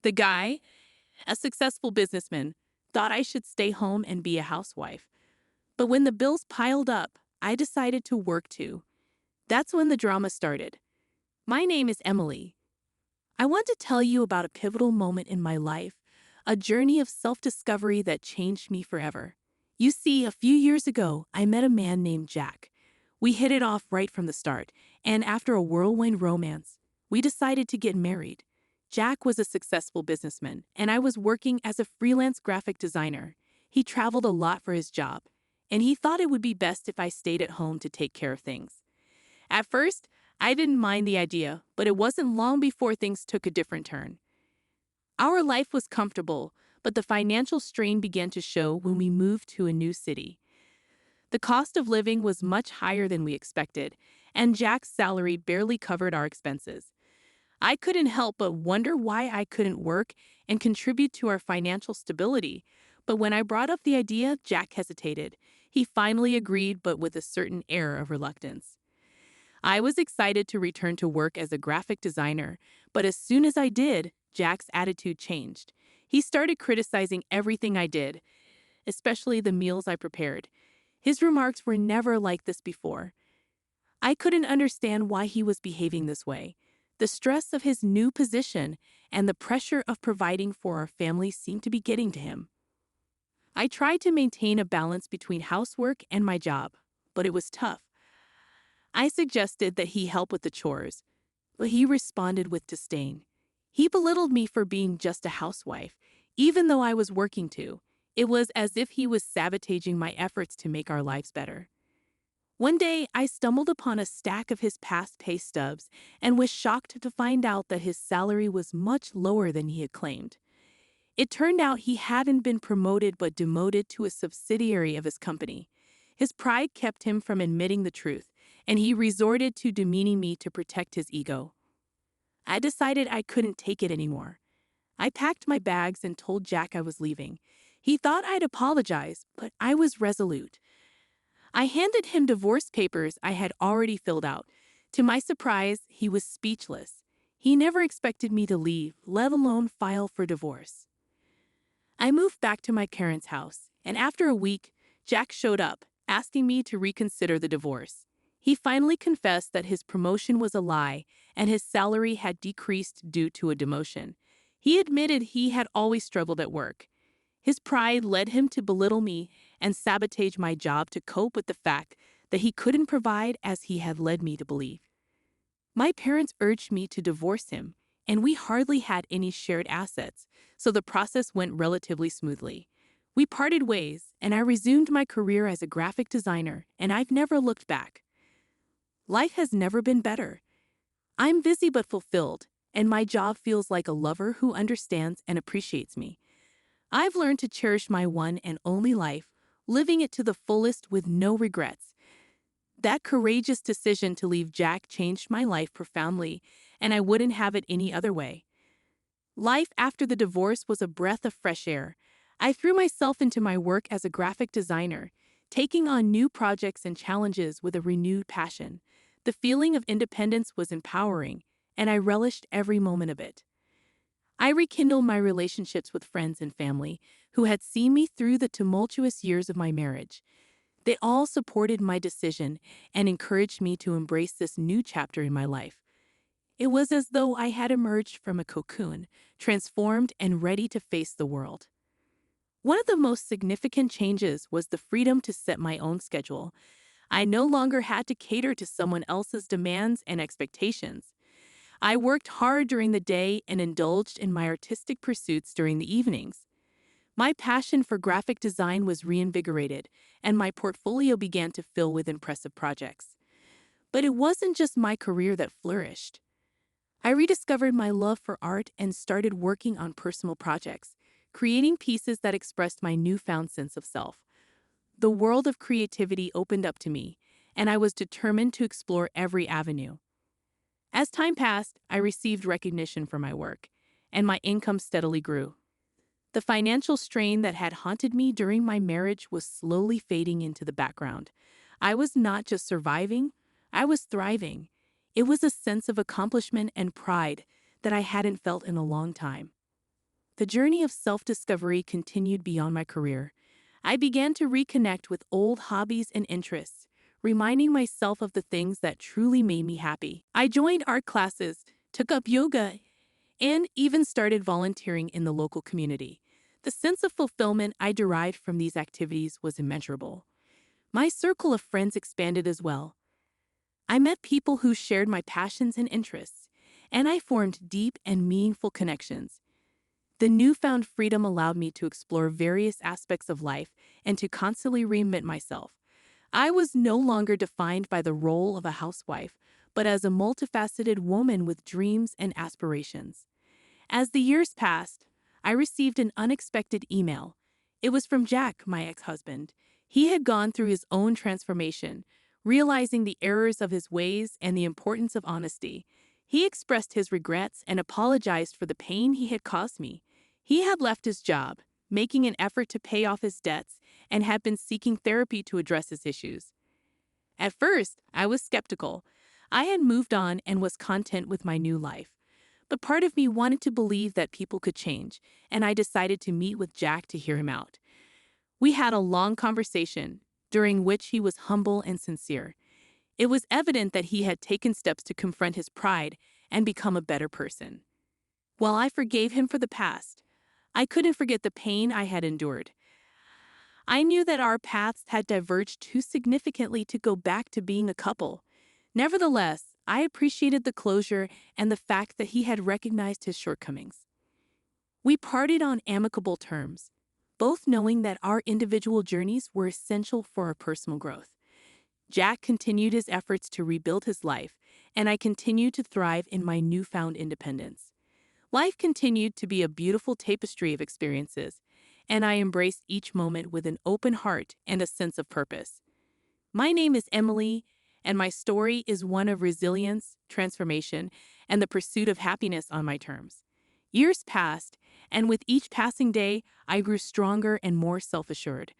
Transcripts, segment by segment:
The guy, a successful businessman, thought I should stay home and be a housewife. But when the bills piled up, I decided to work too. That's when the drama started. My name is Emily. I want to tell you about a pivotal moment in my life, a journey of self-discovery that changed me forever. You see, a few years ago, I met a man named Jack. We hit it off right from the start, and after a whirlwind romance, we decided to get married. Jack was a successful businessman, and I was working as a freelance graphic designer. He traveled a lot for his job, and he thought it would be best if I stayed at home to take care of things. At first, I didn't mind the idea, but it wasn't long before things took a different turn. Our life was comfortable, but the financial strain began to show when we moved to a new city. The cost of living was much higher than we expected, and Jack's salary barely covered our expenses. I couldn't help but wonder why I couldn't work and contribute to our financial stability. But when I brought up the idea, Jack hesitated. He finally agreed, but with a certain air of reluctance. I was excited to return to work as a graphic designer, but as soon as I did, Jack's attitude changed. He started criticizing everything I did, especially the meals I prepared. His remarks were never like this before. I couldn't understand why he was behaving this way. The stress of his new position and the pressure of providing for our family seemed to be getting to him. I tried to maintain a balance between housework and my job, but it was tough. I suggested that he help with the chores, but he responded with disdain. He belittled me for being just a housewife, even though I was working too. It was as if he was sabotaging my efforts to make our lives better. One day, I stumbled upon a stack of his past pay stubs and was shocked to find out that his salary was much lower than he had claimed. It turned out he hadn't been promoted but demoted to a subsidiary of his company. His pride kept him from admitting the truth, and he resorted to demeaning me to protect his ego. I decided I couldn't take it anymore. I packed my bags and told Jack I was leaving. He thought I'd apologize, but I was resolute. I handed him divorce papers I had already filled out. To my surprise, he was speechless. He never expected me to leave, let alone file for divorce. I moved back to my parents' house, and after a week, Jack showed up, asking me to reconsider the divorce. He finally confessed that his promotion was a lie and his salary had decreased due to a demotion. He admitted he had always struggled at work. His pride led him to belittle me and sabotage my job to cope with the fact that he couldn't provide as he had led me to believe. My parents urged me to divorce him, and we hardly had any shared assets, so the process went relatively smoothly. We parted ways, and I resumed my career as a graphic designer, and I've never looked back. Life has never been better. I'm busy but fulfilled, and my job feels like a lover who understands and appreciates me. I've learned to cherish my one and only life, living it to the fullest with no regrets. That courageous decision to leave Jack changed my life profoundly, and I wouldn't have it any other way. Life after the divorce was a breath of fresh air. I threw myself into my work as a graphic designer, taking on new projects and challenges with a renewed passion. The feeling of independence was empowering, and I relished every moment of it. I rekindled my relationships with friends and family who had seen me through the tumultuous years of my marriage. They all supported my decision and encouraged me to embrace this new chapter in my life. It was as though I had emerged from a cocoon, transformed and ready to face the world. One of the most significant changes was the freedom to set my own schedule. I no longer had to cater to someone else's demands and expectations. I worked hard during the day and indulged in my artistic pursuits during the evenings. My passion for graphic design was reinvigorated, and my portfolio began to fill with impressive projects. But it wasn't just my career that flourished. I rediscovered my love for art and started working on personal projects, creating pieces that expressed my newfound sense of self. The world of creativity opened up to me, and I was determined to explore every avenue. As time passed, I received recognition for my work, and my income steadily grew. The financial strain that had haunted me during my marriage was slowly fading into the background. I was not just surviving, I was thriving. It was a sense of accomplishment and pride that I hadn't felt in a long time. the journey of self-discovery continued beyond my career. I began to reconnect with old hobbies and interests, reminding myself of the things that truly made me happy. I joined art classes, took up yoga, and even started volunteering in the local community. The sense of fulfillment I derived from these activities was immeasurable. My circle of friends expanded as well. I met people who shared my passions and interests, and I formed deep and meaningful connections. The newfound freedom allowed me to explore various aspects of life and to constantly reinvent myself. I was no longer defined by the role of a housewife, but as a multifaceted woman with dreams and aspirations. As the years passed, I received an unexpected email. It was from Jack, my ex-husband. He had gone through his own transformation, realizing the errors of his ways and the importance of honesty. He expressed his regrets and apologized for the pain he had caused me. He had left his job, making an effort to pay off his debts, and had been seeking therapy to address his issues. At first, I was skeptical. I had moved on and was content with my new life. But part of me wanted to believe that people could change, and I decided to meet with Jack to hear him out. We had a long conversation, during which he was humble and sincere. It was evident that he had taken steps to confront his pride and become a better person. While I forgave him for the past, I couldn't forget the pain I had endured. I knew that our paths had diverged too significantly to go back to being a couple. Nevertheless, I appreciated the closure and the fact that he had recognized his shortcomings. We parted on amicable terms, both knowing that our individual journeys were essential for our personal growth. Jack continued his efforts to rebuild his life, and I continued to thrive in my newfound independence. Life continued to be a beautiful tapestry of experiences, and I embraced each moment with an open heart and a sense of purpose. My name is Emily, and my story is one of resilience, transformation, and the pursuit of happiness on my terms. Years passed, and with each passing day, I grew stronger and more self-assured.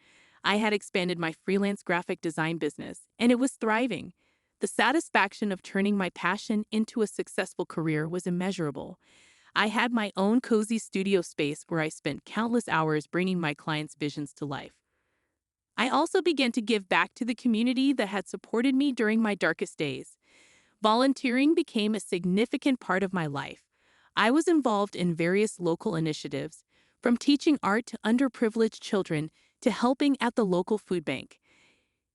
I had expanded my freelance graphic design business, and it was thriving. The satisfaction of turning my passion into a successful career was immeasurable. I had my own cozy studio space where I spent countless hours bringing my clients' visions to life. I also began to give back to the community that had supported me during my darkest days. Volunteering became a significant part of my life. I was involved in various local initiatives, from teaching art to underprivileged children to helping at the local food bank.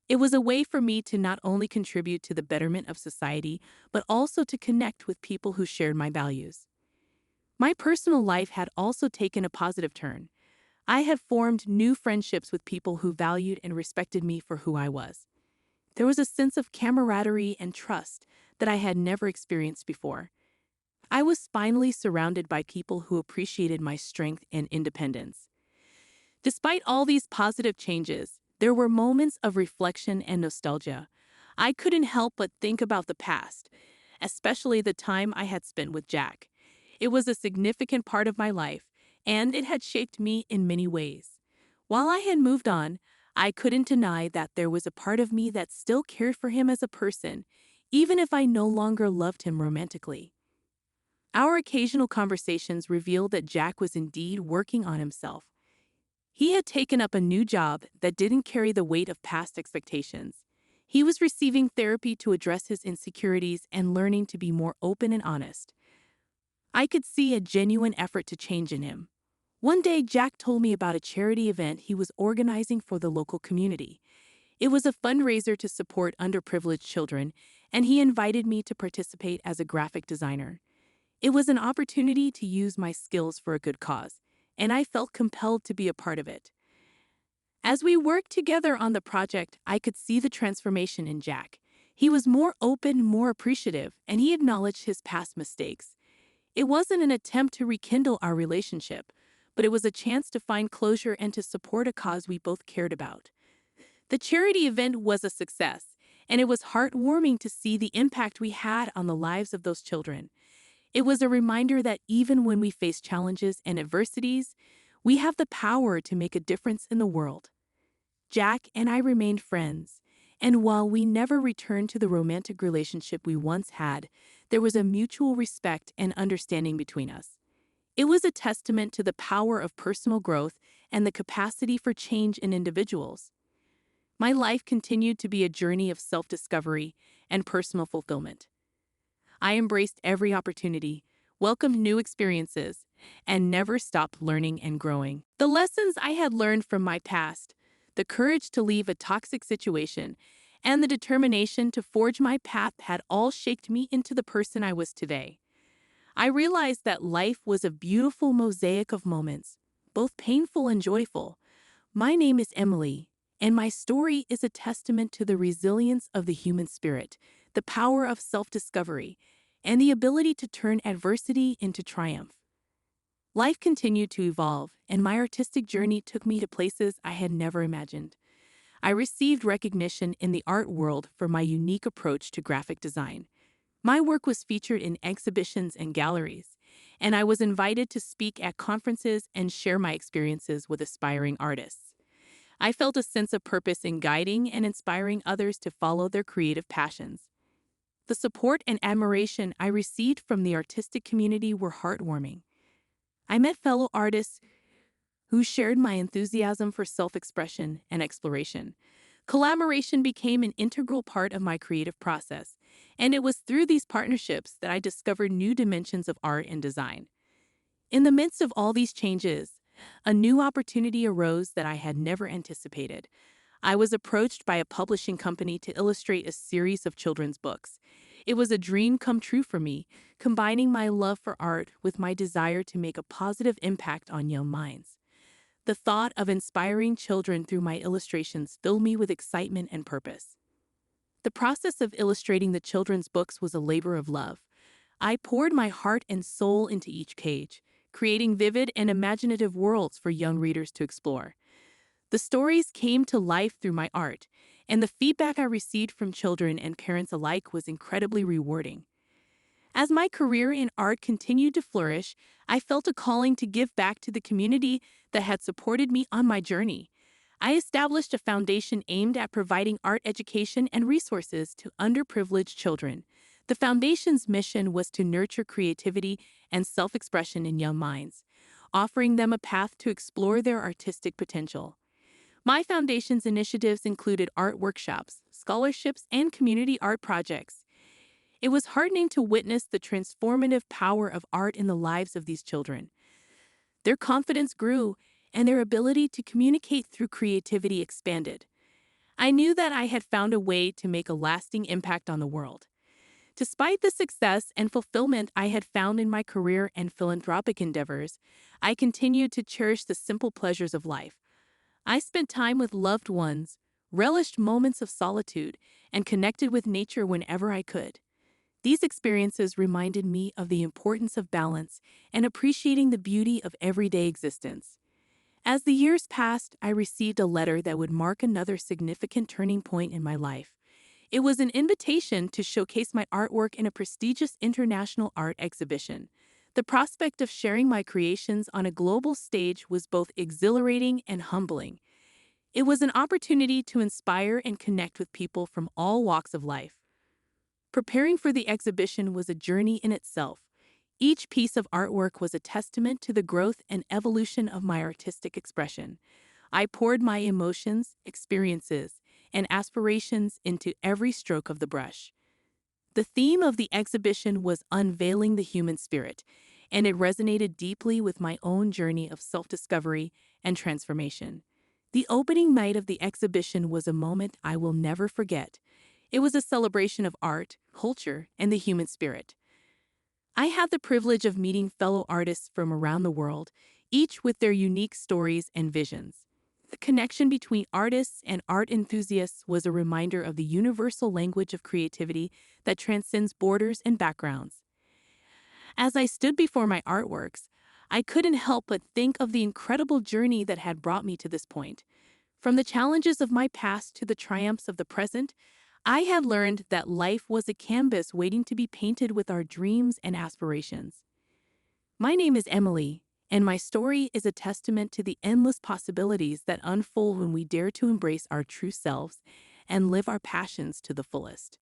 It was a way for me to not only contribute to the betterment of society, but also to connect with people who shared my values. My personal life had also taken a positive turn. I had formed new friendships with people who valued and respected me for who I was. There was a sense of camaraderie and trust that I had never experienced before. I was finally surrounded by people who appreciated my strength and independence. Despite all these positive changes, there were moments of reflection and nostalgia. I couldn't help but think about the past, especially the time I had spent with Jack. It was a significant part of my life, and it had shaped me in many ways. While I had moved on, I couldn't deny that there was a part of me that still cared for him as a person, even if I no longer loved him romantically. Our occasional conversations revealed that Jack was indeed working on himself. He had taken up a new job that didn't carry the weight of past expectations. He was receiving therapy to address his insecurities and learning to be more open and honest. I could see a genuine effort to change in him. One day, Jack told me about a charity event he was organizing for the local community. It was a fundraiser to support underprivileged children, and he invited me to participate as a graphic designer. It was an opportunity to use my skills for a good cause, and I felt compelled to be a part of it. As we worked together on the project, I could see the transformation in Jack. He was more open, more appreciative, and he acknowledged his past mistakes. It wasn't an attempt to rekindle our relationship, but it was a chance to find closure and to support a cause we both cared about. The charity event was a success, and it was heartwarming to see the impact we had on the lives of those children. It was a reminder that even when we face challenges and adversities, we have the power to make a difference in the world. Jack and I remained friends, and while we never returned to the romantic relationship we once had, there was a mutual respect and understanding between us. It was a testament to the power of personal growth and the capacity for change in individuals. My life continued to be a journey of self-discovery and personal fulfillment. I embraced every opportunity, welcomed new experiences, and never stopped learning and growing. The lessons I had learned from my past, the courage to leave a toxic situation, and the determination to forge my path had all shaped me into the person I was today. I realized that life was a beautiful mosaic of moments, both painful and joyful. My name is Emily, and my story is a testament to the resilience of the human spirit, the power of self-discovery, and the ability to turn adversity into triumph. Life continued to evolve, and my artistic journey took me to places I had never imagined. I received recognition in the art world for my unique approach to graphic design. My work was featured in exhibitions and galleries, and I was invited to speak at conferences and share my experiences with aspiring artists. I felt a sense of purpose in guiding and inspiring others to follow their creative passions. The support and admiration I received from the artistic community were heartwarming. I met fellow artists who shared my enthusiasm for self-expression and exploration. Collaboration became an integral part of my creative process, and it was through these partnerships that I discovered new dimensions of art and design. In the midst of all these changes, a new opportunity arose that I had never anticipated. I was approached by a publishing company to illustrate a series of children's books. It was a dream come true for me, combining my love for art with my desire to make a positive impact on young minds. The thought of inspiring children through my illustrations filled me with excitement and purpose. The process of illustrating the children's books was a labor of love. I poured my heart and soul into each page, creating vivid and imaginative worlds for young readers to explore. The stories came to life through my art, and the feedback I received from children and parents alike was incredibly rewarding. As my career in art continued to flourish, I felt a calling to give back to the community that had supported me on my journey. I established a foundation aimed at providing art education and resources to underprivileged children. The foundation's mission was to nurture creativity and self-expression in young minds, offering them a path to explore their artistic potential. My foundation's initiatives included art workshops, scholarships, and community art projects. It was heartening to witness the transformative power of art in the lives of these children. Their confidence grew, and their ability to communicate through creativity expanded. I knew that I had found a way to make a lasting impact on the world. Despite the success and fulfillment I had found in my career and philanthropic endeavors, I continued to cherish the simple pleasures of life. I spent time with loved ones, relished moments of solitude, and connected with nature whenever I could. These experiences reminded me of the importance of balance and appreciating the beauty of everyday existence. As the years passed, I received a letter that would mark another significant turning point in my life. It was an invitation to showcase my artwork in a prestigious international art exhibition. The prospect of sharing my creations on a global stage was both exhilarating and humbling. It was an opportunity to inspire and connect with people from all walks of life. Preparing for the exhibition was a journey in itself. Each piece of artwork was a testament to the growth and evolution of my artistic expression. I poured my emotions, experiences, and aspirations into every stroke of the brush. The theme of the exhibition was unveiling the human spirit, and it resonated deeply with my own journey of self-discovery and transformation. The opening night of the exhibition was a moment I will never forget. It was a celebration of art, culture, and the human spirit. I had the privilege of meeting fellow artists from around the world, each with their unique stories and visions. The connection between artists and art enthusiasts was a reminder of the universal language of creativity that transcends borders and backgrounds. As I stood before my artworks, I couldn't help but think of the incredible journey that had brought me to this point. From the challenges of my past to the triumphs of the present, I had learned that life was a canvas waiting to be painted with our dreams and aspirations. My name is Emily, and my story is a testament to the endless possibilities that unfold when we dare to embrace our true selves and live our passions to the fullest.